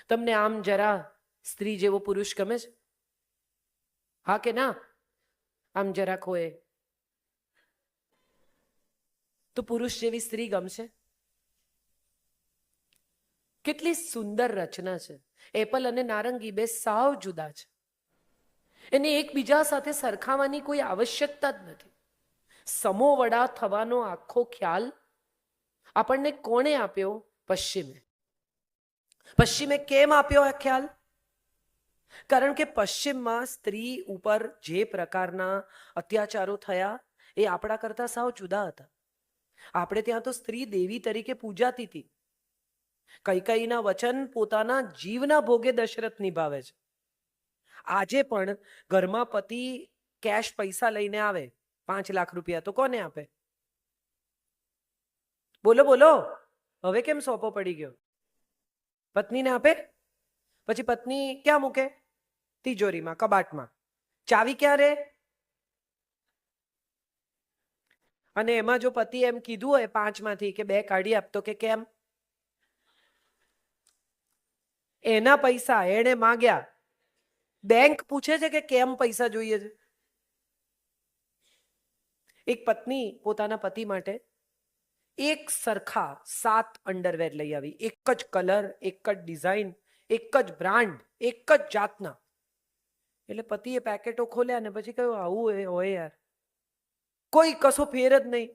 તમને આમ જરા સ્ત્રી જેવો પુરુષ ગમે છે? હા કે ના? આમ જરાક હોય તો પુરુષ જેવી સ્ત્રી ગમશે? કેટલી સુંદર રચના છે. એપલ અને નારંગી બે સાવ જુદા છે. એને એકબીજા સાથે સરખાવવાની કોઈ આવશ્યકતા જ નથી. સમોવડા થવાનો આખો ખ્યાલ આપણને કોણે આપ્યો? પશ્ચિમે. પશ્ચિમે કેમ આપ્યો આ ખ્યાલ? કારણ કે પશ્ચિમમાં સ્ત્રી ઉપર જે પ્રકારના અત્યાચારો થયા એ આપણા કરતા સાવ જુદા હતા. આપણે ત્યાં તો સ્ત્રી દેવી તરીકે પૂજાતી હતી. કૈકેયીના વચન પોતાના જીવના ભોગે દશરથ નિભાવે છે. આજે પણ ઘરમાં પતિ કેશ પૈસા લઈને આવે 5 લાખ રૂપિયા તો કોને આપે? બોલો બોલો, હવે કેમ સોંપો પડી ગયો? પત્નીને આપે. પછી પત્ની ક્યાં મૂકે? તિજોરીમાં, કબાટમાં. ચાવી ક્યાં રે? અને એમાં જો પતિ એમ કીધું હોય 5 માંથી કે 2 કાઢી આપતો કે કેમ? એના પૈસા એણે માંગ્યા, બેંક પૂછે છે કે કેમ પૈસા જોઈએ છે? એક પત્ની પોતાના પતિ માટે એક સરખા 7 અંડરવેર લઈ આવી, એક જ કલર, એક જ ડિઝાઇન, એક જ બ્રાન્ડ, એક જ જાતના. એટલે પતિએ પેકેટો ખોલ્યા ને પછી કહ્યું, આવું હોય યાર, કોઈ કશો ફેર જ નહીં,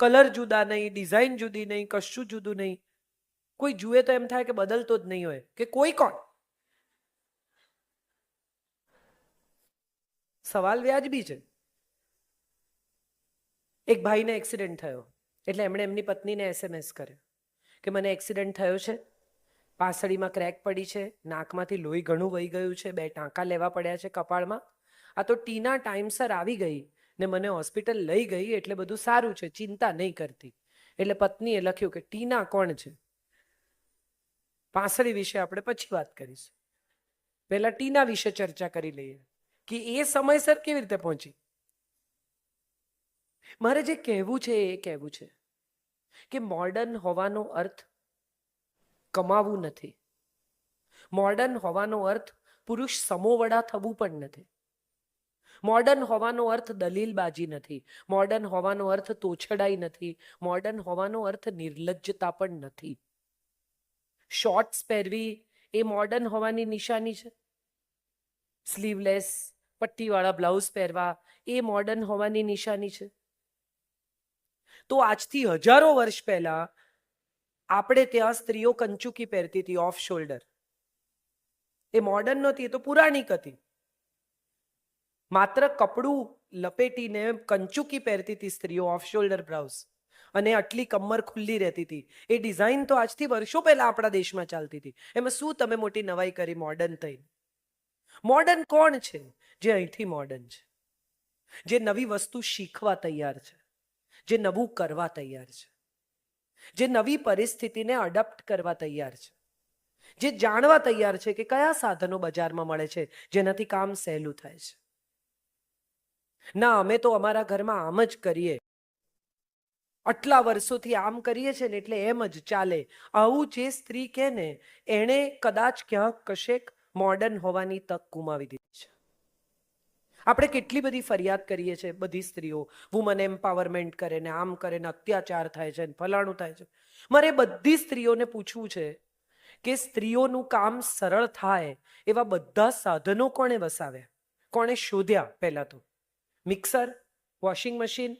કલર જુદા નહીં, ડિઝાઇન જુદી નહીં, કશું જુદું નહીં. કોઈ જુએ તો એમ થાય કે બદલતો જ નહીં હોય કે કોઈ કોણ. સવાલ વ્યાજબી છે. એક ભાઈને એક્સિડન્ટ થયો એટલે એમણે એમની પત્નીને SMS કર્યો કે મને એક્સિડન્ટ થયો છે, પાસળીમાં ક્રેક પડી છે, નાકમાંથી લોહી ઘણું વહી ગયું છે, 2 ટાંકા લેવા પડ્યા છે કપાળમાં. આ તો ટીના ટાઈમસર આવી ગઈ ને મને હોસ્પિટલ લઈ ગઈ એટલે બધું સારું છે, ચિંતા નહીં કરતી. એટલે પત્નીએ લખ્યું કે ટીના કોણ છે? પાસળી વિશે આપણે પછી વાત કરીશું. પહેલા ટીના વિશે ચર્ચા કરી લઈએ કે એ સમયસર કેવી રીતે પહોંચી. મારે જે કહેવું છે એ કહેવું છે કે મોડર્ન હોવાનો અર્થ કમાવું નથી. મોડર્ન હોવાનો અર્થ પુરુષ સમોવડા થવું પણ નથી. મોડર્ન હોવાનો અર્થ દલીલબાજી નથી. મોડર્ન હોવાનો અર્થ તોછડાઈ નથી. મોડર્ન હોવાનો અર્થ નિર્લજ્જતા પણ નથી. શોર્ટ્સ પહેરવી એ મોડર્ન હોવાની નિશાની છે. સ્લીવલેસ પટ્ટીવાળા બ્લાઉઝ પહેરવા એ મોડર્ન હોવાની નિશાની છે. તો આજથી હજારો વર્ષ પહેલા આપણે ત્યાં સ્ત્રીઓ કંચુકી પહેરતી હતી, ઓફ શોલ્ડર. એ મોડર્ન નહોતી, એ તો પુરાણિક હતી. માત્ર કપડું લપેટીને કંચુકી પહેરતી હતી સ્ત્રીઓ, ઓફ શોલ્ડર બ્લાઉઝ, અને આટલી કમર ખુલ્લી રહેતી હતી. એ ડિઝાઇન તો આજથી વર્ષો પહેલા આપણા દેશમાં ચાલતી હતી. એમાં શું તમે મોટી નવાઈ કરી મોડર્ન થઈ? મોડર્ન કોણ છે? જે અહીંથી મોડર્ન છે, જે નવી વસ્તુ શીખવા તૈયાર છે, જે નવું કરવા તૈયાર છે, જે નવી પરિસ્થિતિને અડપ્ટ કરવા તૈયાર છે, જે જાણવા તૈયાર છે કે કયા સાધનો બજારમાં મળે છે જેનાથી કામ સહેલું થાય છે. ના, અમે તો અમારા ઘરમાં આમ જ કરીએ, આટલા વર્ષોથી આમ કરીએ છે ને એટલે એમ જ ચાલે. આવું જે સ્ત્રી કહે ને એણે કદાચ ક્યાંક કશેક મોડર્ન હોવાની તક ગુમાવી દીધી છે. આપણે કેટલી બધી ફરિયાદ કરીએ છીએ, બધી સ્ત્રીઓ વુમન એમ્પાવરમેન્ટ કરે ને આમ કરે ને અત્યાચાર થાય છે ને ફલાણું થાય છે. મારે બધી સ્ત્રીઓને પૂછવું છે કે સ્ત્રીઓનું કામ સરળ થાય એવા બધા સાધનો કોણે વસાવ્યા, કોણે શોધ્યા? પહેલા તો મિક્સર, વોશિંગ મશીન,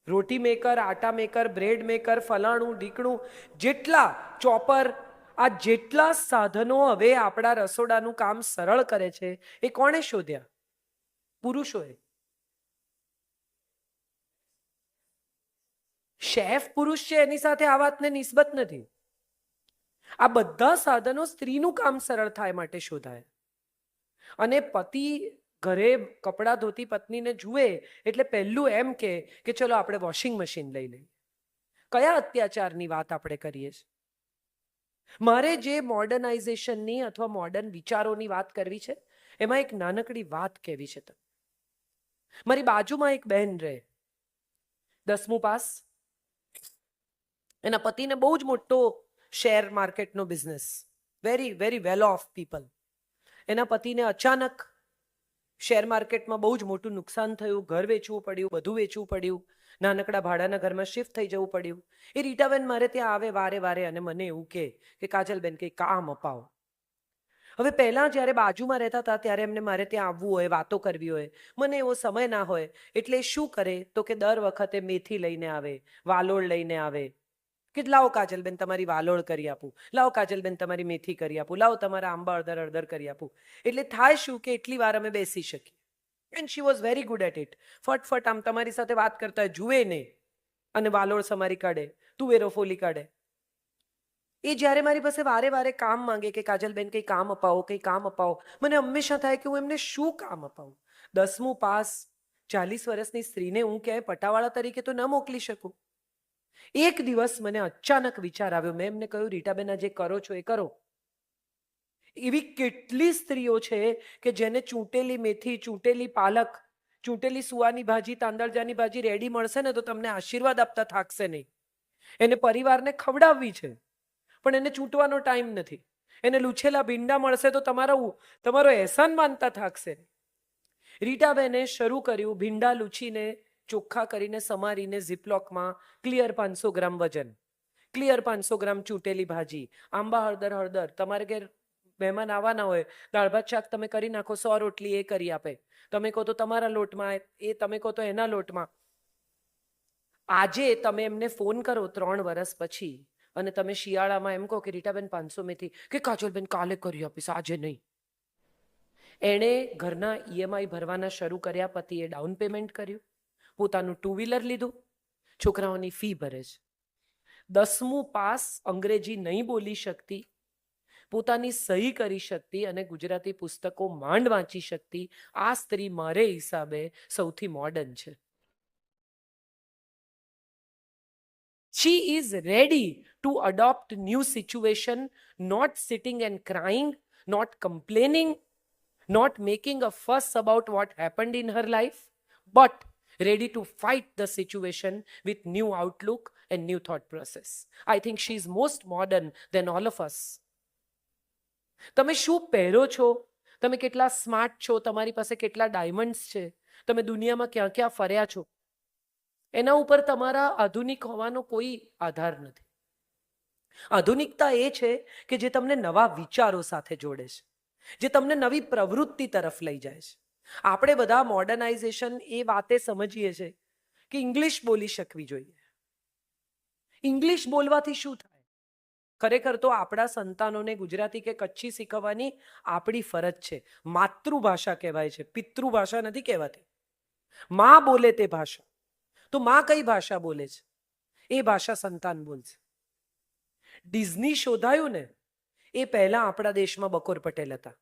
રોટી મેકર, આટા મેકર, બ્રેડ મેકર, ફલાણું ઢીકણું, જેટલા ચોપર, આ જેટલા સાધનો હવે આપણા રસોડાનું કામ સરળ કરે છે એ કોણે શોધ્યા? પુરુષોએ. શેફ પુરુષ છે એની સાથે આ વાતને નિસ્બત નથી. આ બધા સાધનો સ્ત્રીનું કામ સરળ થાય માટે શોધાય. અને પતિ ઘરે કપડાં ધોતી પત્નીને જુએ એટલે પહેલું એમ કે ચલો આપણે વોશિંગ મશીન લઈ લઈએ. કયા અત્યાચારની વાત આપણે કરીએ છીએ? મારે જે મોડર્નાઇઝેશનની અથવા મોડર્ન વિચારોની વાત કરવી છે એમાં એક નાનકડી વાત કહેવી છે. તો મારી બાજુમાં એક બહેન રહે, 10મું પાસ, એના પતિને બહુ જ મોટો શેર માર્કેટનો business, very very well off people. એના પતિને અચાનક શેર માર્કેટમાં બહુ જ મોટું નુકસાન થયું, ઘર વેચવું પડ્યું, બધું વેચવું પડ્યું, નાનકડા ભાડાના ઘરમાં શિફ્ટ થઈ જવું પડ્યું. એ રીટાબેન મારે ત્યાં આવે વારે વારે અને મને એવું કે કાજલબેન કંઈ કામ અપાવો. હવે પહેલાં જ્યારે બાજુમાં રહેતા હતા ત્યારે એમને મારે ત્યાં આવવું હોય, વાતો કરવી હોય, મને એવો સમય ના હોય, એટલે શું કરે તો કે દર વખતે મેથી લઈને આવે, વાલોળ લઈને આવે, કે લાવો કાજલબેન તમારી વાલોળ કરી આપું, લાવો કાજલબેન તમારી મેથી કરી આપું, લાવો તમારા આંબા હળદર કરી આપું. એટલે થાય શું કે એટલી વાર અમે બેસી શકીએ. And she was very good at it. ફટફટ આમ તમારી સાથે વાત કરતા જુએ નહીં અને વાલોળ સમારી કાઢે, તુવેરો ફોલી કાઢે. એ જ્યારે મારી પાસે વારે વારે કામ માંગે કે કાજલબેન કંઈ કામ અપાવો, કંઈ કામ અપાવો, મને હંમેશા થાય કે હું એમને શું કામ અપાવું. 10મું પાસ 40 વર્ષની સ્ત્રીને હું ક્યાંય પટાવાળા તરીકે તો ન મોકલી શકું. એક દિવસ મને અચાનક વિચાર આવ્યો. મેં એમને કહ્યું, રીટાબેન આ જે કરો છો એ કરો. એવી કેટલી સ્ત્રીઓ છે કે જેને ચૂંટેલી મેથી, ચૂંટેલી પાલક, ચૂંટેલી સુવાની ભાજી, તાંદળજાની ભાજી રેડી મળશે ને તો તમને આશીર્વાદ આપતા થાકશે નહીં. એને પરિવારને ખવડાવવી છે પણ એને ચૂંટવાનો ટાઈમ નથી. એને લૂછેલા ભીંડા મળશે તો તમારો અહેસાન માનતા થાકશે. રીટાબેને શરૂ કર્યું ભીંડા લૂછીને, ચોખ્ખા કરીને, સમારીને ઝીપલોકમાં, ક્લિયર 500 ગ્રામ વજન, ક્લિયર 500 ગ્રામ ચૂંટેલી ભાજી, આંબા હળદર. તમારે ઘેર મહેમાન આવવાના હોય, દાળ ભાત શાક તમે કરી નાખો, 100 રોટલી એ કરી આપે. તમે કહો તો તમારા લોટમાં, એ તમે કહો તો એના લોટમાં. આજે તમે એમને ફોન કરો 3 વર્ષ પછી અને તમે શિયાળામાં એમ કહો કે રીટાબેન 500 મેથી, કે કાજલબેન કાલે કરી આપીશ, આજે નહીં. એણે ઘરના EMI ભરવાના શરૂ કર્યા, પતિએ ડાઉન પેમેન્ટ કર્યું, પોતાનું 2 વ્હીલર લીધું, છોકરાઓની ફી ભરે છે. 10મું પાસ, અંગ્રેજી નહીં બોલી શકતી, પોતાની સહી કરી શકતી અને ગુજરાતી પુસ્તકો માંડ વાંચી શકતી આ સ્ત્રી મારે હિસાબે સૌથી મોડર્ન છે. She is ready to adopt new situation, not sitting and crying, not complaining, not making a fuss about what happened in her life, but ready to fight the situation with new outlook and new thought process. I think she is most modern than all of us. તમે શું પહેરો છો, તમે કેટલા smart છો, તમારી પાસે કેટલા ડાયમંડ્સ છે, તમે દુનિયામાં ક્યાં ક્યાં ફર્યા છો, એના ઉપર તમારા આધુનિક હોવાનો કોઈ આધાર નથી. આધુનિકતા એ છે કે જે તમને નવા વિચારો સાથે જોડે છે, જે તમને નવી પ્રવૃત્તિ તરફ લઈ જાય છે. આપણે બધા મોડર્નાઇઝેશન એ વાતે સમજીએ છીએ કે ઇંગ્લિશ બોલી શકવી જોઈએ. ઇંગ્લિશ બોલવાથી શું થાય? ખરેખર તો આપણા સંતાનોને ગુજરાતી કે કચ્છી શીખવવાની આપણી ફરજ છે. માતૃભાષા કહેવાય છે, પિતૃભાષા નથી કહેવાતી. માં બોલે તે ભાષા. તો માં કઈ ભાષા બોલે છે એ ભાષા સંતાન બોલશે. ડિઝની શોધાયું ને એ પહેલા આપણા દેશમાં બકોર પટેલ હતા.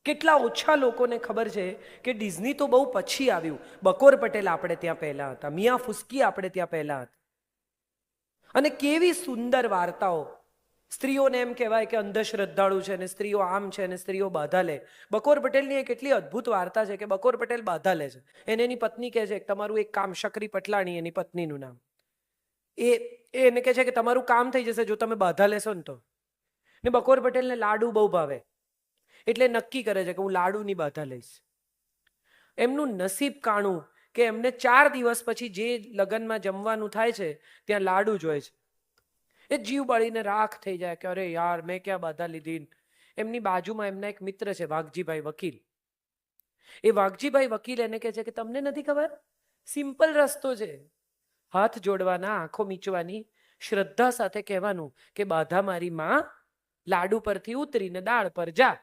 કેટલા ઓછા લોકોને ખબર છે કે ડિઝની તો બહુ પછી આવ્યું. બકોર પટેલ આપણે ત્યાં પહેલા હતા, મિયા ફુસ્કી આપણે ત્યાં પહેલા હતા. અને કેવી સુંદર વાર્તાઓ. સ્ત્રીઓને એમ કહેવાય કે અંધશ્રદ્ધાળુ છે ને સ્ત્રીઓ આમ છે ને સ્ત્રીઓ બાધા લે. બકોર પટેલની એક એટલી અદ્ભુત વાર્તા છે કે બકોર પટેલ બાધા લે છે. એની પત્ની કહે છે કે તમારું એક કામ, શકરી પટલાણી એની પત્નીનું નામ, એને કહે છે કે તમારું કામ થઈ જશે જો તમે બાધા લેશો ને તો. ને બકોર પટેલને લાડુ બહુ ભાવે એટલે નક્કી કરે છે કે હું લાડુની બાધા લઈશ. એમનું નસીબ કાણું કે એમને 4 દિવસ પછી જે લગ્નમાં જમવાનું થાય છે ત્યાં લાડુ જ હોય છે. એ જીવ બળીને રાખ થઈ જાય કે અરે યાર મેં ક્યાં બાધા લીધી. એમની બાજુમાં એમના એક મિત્ર છે વાઘજીભાઈ વકીલ. એ વાઘજીભાઈ વકીલ એને કહે છે કે તમને નથી ખબર, સિમ્પલ રસ્તો છે, હાથ જોડવાના, આંખો મીચવાની, શ્રદ્ધા સાથે કહેવાનું કે બાધા મારી માં, લાડુ પરથી ઉતરીને દાળ પર જા.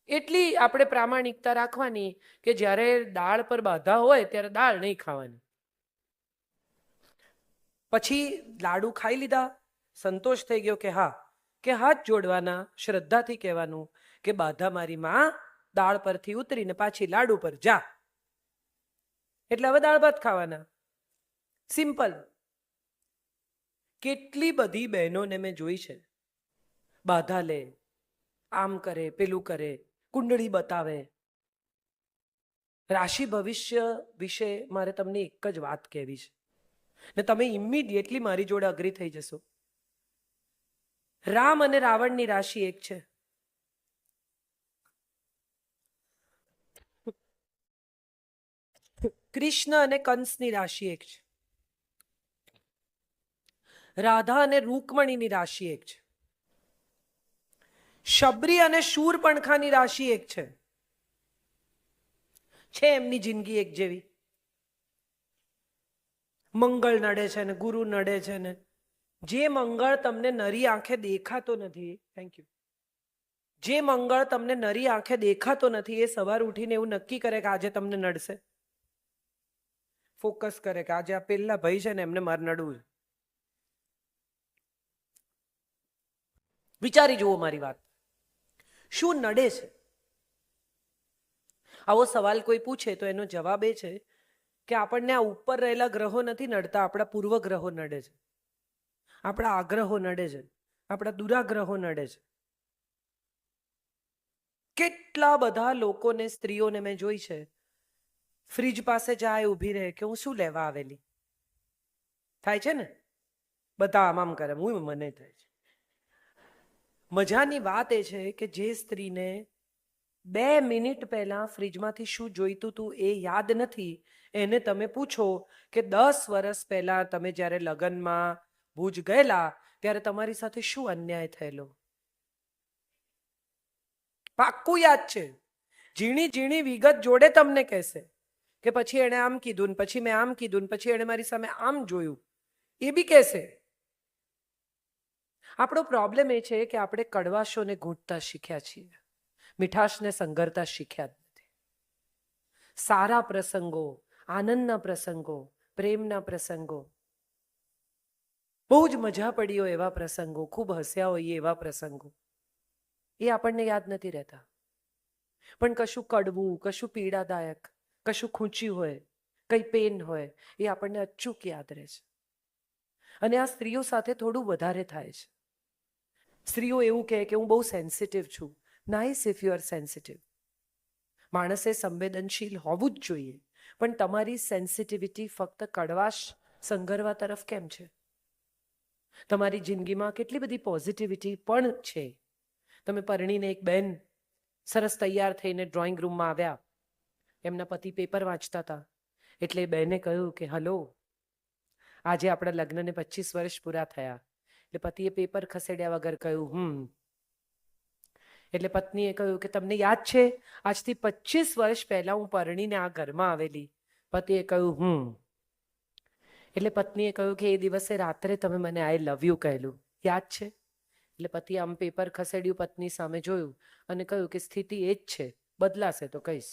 એટલી આપણે પ્રામાણિકતા રાખવાની કે જ્યારે દાળ પર બાધા હોય ત્યારે દાળ નહીં ખાવાની. પછી લાડુ ખાઈ લીધા, સંતોષ થઈ ગયો કે હા, કે હાથ જોડવાના, શ્રદ્ધાથી કહેવાનું કે બાધા મારી માં, દાળ પરથી ઉતરીને પાછી લાડુ પર જા. એટલે હવે દાળ ભાત ખાવાના. સિમ્પલ. કેટલી બધી બહેનોને મેં જોઈ છે બાધા લે, આમ કરે, પેલું કરે, કુંડળી બતાવે. રાશિ ભવિષ્ય વિશે મારે તમને એક જ વાત કહેવી છે ને તમે ઇમિડિયેટલી મારી જોડે અગ્રી થઈ જશો રામ અને રાવણની રાશિ એક છે. કૃષ્ણ અને કંસની રાશિ એક છે. રાધા અને રૂકમણીની રાશિ એક છે. શબરી અને શૂરપણખાની રાશિ એક છે. એમની જિંદગી એક જેવી. મંગળ નડે છે ને ગુરુ નડે છે ને જે મંગળ તમને નરી આંખે દેખાતો નથી, થેન્ક યુ, જે મંગળ તમને નરી આંખે દેખાતો નથી એ સવાર ઉઠીને એવું નક્કી કરે કે આજે તમને નડશે. ફોકસ કરે કે આજે આ પેલા ભાઈ છે ને એમને મારે નડવું છે. વિચારી જુઓ મારી વાત, શું નડે છે? આવો સવાલ કોઈ પૂછે તો એનો જવાબ એ છે કે આપણને આ ઉપર રહેલા ગ્રહો નથી નડતા, આપણા પૂર્વ ગ્રહો નડે છે, આપણા આગ્રહો નડે છે, આપણા દુરાગ્રહો નડે છે. કેટલા બધા લોકોને, સ્ત્રીઓને મેં જોઈ છે, ફ્રીજ પાસે જાય ઊભી રહે કે હું શું લેવા આવેલી. થાય છે ને, બધા આમ કરે, મને થાય છે. મજાની વાત એ છે કે જે સ્ત્રીને 2 મિનિટ પહેલા ફ્રીજમાંથી શું જોઈતું હતું એ યાદ નથી, એને તમે પૂછો કે 10 વર્ષ પહેલા તમે જ્યારે લગ્નમાં ભુજ ગયેલા ત્યારે તમારી સાથે શું અન્યાય થયેલો, પાક્કું યાદ છે. ઝીણી ઝીણી વિગત જોડે તમને કહેશે કે પછી એણે આમ કીધું, પછી મેં આમ કીધું, પછી એણે મારી સામે આમ જોયું, એ બી કહેશે. આપણો પ્રોબ્લેમ એ છે કે આપણે કડવાશોને ઘૂંટતા શીખ્યા છીએ, મીઠાશને સંઘરતા શીખ્યા જ નથી. સારા પ્રસંગો, આનંદના પ્રસંગો, પ્રેમના પ્રસંગો, બહુ જ મજા પડી હોય એવા પ્રસંગો, ખૂબ હસ્યા હોઈએ એવા પ્રસંગો, એ આપણને યાદ નથી રહેતા. પણ કશું કડવું, કશું પીડાદાયક, કશું ખૂંચ્યું હોય, કઈ પેન હોય, એ આપણને અચૂક યાદ રહે છે. અને આ સ્ત્રીઓ સાથે થોડું વધારે થાય છે. સ્ત્રીઓ એવું કહે કે હું બહુ સેન્સિટિવ છું. Nice if you are sensitive. માણસે સંવેદનશીલ હોવું જ જોઈએ, પણ તમારી સેન્સિટિવિટી ફક્ત કડવાશ સંઘરવા તરફ કેમ છે? તમારી જિંદગીમાં કેટલી બધી પોઝિટિવિટી પણ છે. તમે પરણીને એક બેન સરસ તૈયાર થઈને ડ્રોઈંગ રૂમમાં આવ્યા, એમના પતિ પેપર વાંચતા હતા, એટલે બેને કહ્યું કે હલો, આજે આપણા લગ્નને 25 વર્ષ પૂરા થયા. એટલે પતિએ પેપર ખસેડ્યા વગર કહ્યું એટલે પત્નીએ કહ્યું કે તમને યાદ છે આજથી 25 વર્ષ પહેલા હું પરણીને આ ઘરમાં આવેલી? પતિએ કહ્યું એટલે પત્નીએ કહ્યું કે એ દિવસે રાત્રે તમે મને આઈ લવ યુ કહેલું, યાદ છે? એટલે પતિએ આમ પેપર ખસેડ્યું, પત્ની સામે જોયું અને કહ્યું કે સ્થિતિ એ જ છે, બદલાશે તો કહીશ.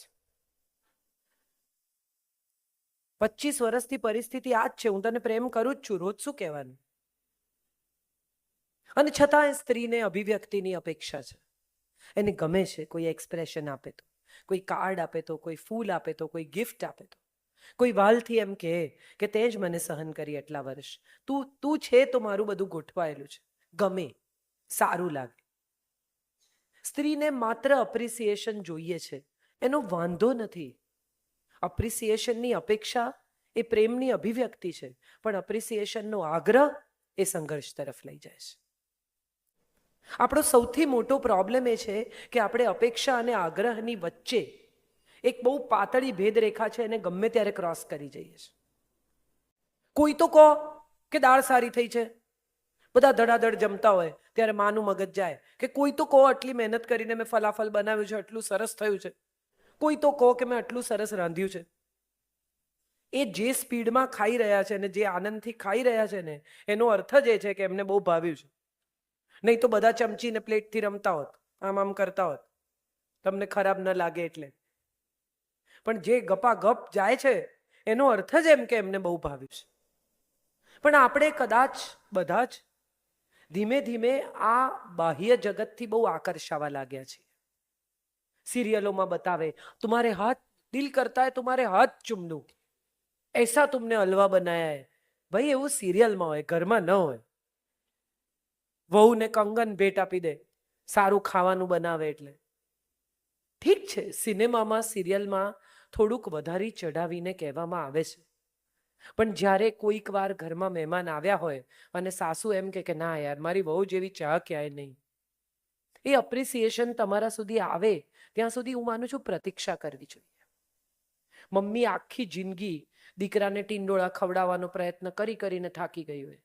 25 વર્ષથી પરિસ્થિતિ આ જ છે, હું તને પ્રેમ કરું જ છું, રોજ શું કહેવાનું? અને છતાં સ્ત્રીને અભિવ્યક્તિની અપેક્ષા છે. એને ગમે છે કોઈ એક્સપ્રેશન આપે તો, કોઈ કાર્ડ આપે તો, કોઈ ફૂલ આપે તો, કોઈ ગિફ્ટ આપે તો, કોઈ વાલથી એમ કહે કે તે જ મને સહન કરી એટલા વર્ષ, તું છે તો મારું બધું ગોઠવાયેલું છે, ગમે, સારું લાગે. સ્ત્રીને માત્ર અપ્રિસિએશન જોઈએ છે, એનો વાંધો નથી. અપ્રિસિએશનની અપેક્ષા એ પ્રેમની અભિવ્યક્તિ છે, પણ અપ્રિસિએશનનો આગ્રહ એ સંઘર્ષ તરફ લઈ જાય છે. આપણો સૌથી મોટો પ્રોબ્લેમ એ છે કે આપણે અપેક્ષા અને આગ્રહની વચ્ચે એક બહુ પાતળી ભેદરેખા છે, એને ગમે ત્યારે ક્રોસ કરી જઈએ છીએ. કોઈ તો કહો કે દાળ સારી થઈ છે, બધા ધડાધડ જમતા હોય ત્યારે માનું મગજ જાય કે કોઈ તો કહો આટલી મહેનત કરીને મેં ફલાફલ બનાવ્યું છે, આટલું સરસ થયું છે. કોઈ તો કહો કે મેં આટલું સરસ રાંધ્યું છે. એ જે સ્પીડમાં ખાઈ રહ્યા છે ને જે આનંદથી ખાઈ રહ્યા છે ને એનો અર્થ જ એ છે કે એમને બહુ ભાવ્યું છે. નહીં તો બધા ચમચીને પ્લેટથી રમતા હોત, આમ કરતા હોત, તમને ખરાબ ન લાગે એટલે. પણ જે ગપાગપ જાય છે એનો અર્થ જ એમ કે એમને બહુ ભાવ્યું છે. પણ આપણે કદાચ બધા જ ધીમે ધીમે આ બાહ્ય જગતથી બહુ આકર્ષાવા લાગ્યા છે. સિરિયલોમાં બતાવે તુમ્હારે હાથ દિલ કરતા હૈ તુમ્હારે હાથ ચૂમ લૂં, ऐसा तुमने हलवा बनाया है. ભાઈ એવું સિરિયલમાં હોય, ઘરમાં ન હોય. વહુને કંગન ભેટ આપી દે સારું ખાવાનું બનાવે એટલે. ઠીક છે, સિનેમામાં સિરિયલમાં થોડુંક વધારી ચઢાવીને કહેવામાં આવે છે, પણ જ્યારે કોઈક વાર ઘરમાં મહેમાન આવ્યા હોય અને સાસુ એમ કે ના યાર મારી વહુ જેવી ચા ક્યાંય નહીં, એ અપ્રિસિએશન તમારા સુધી આવે ત્યાં સુધી હું માનું છું પ્રતીક્ષા કરવી જોઈએ. મમ્મી આખી જિંદગી દીકરાને ટીંડોળા ખવડાવવાનો પ્રયત્ન કરીને થાકી ગઈ હોય,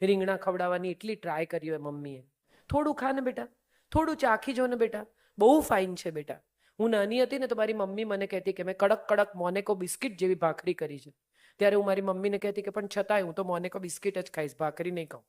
રીંગણા ખવડાવવાની એટલી ટ્રાય કરી હોય મમ્મીએ, થોડું ખા ને બેટા, થોડું ચાખી જો ને બેટા, બહુ ફાઇન છે બેટા. હું નાની હતી ને તો મારી મમ્મી મને કહેતી કે મેં કડક કડક મોનેકો બિસ્કિટ જેવી ભાખરી કરી છે. ત્યારે હું મારી મમ્મીને કહેતી કે પણ છતાંય હું તો મોનેકો બિસ્કિટ જ ખાઈશ, ભાખરી નહીં ખાઉં.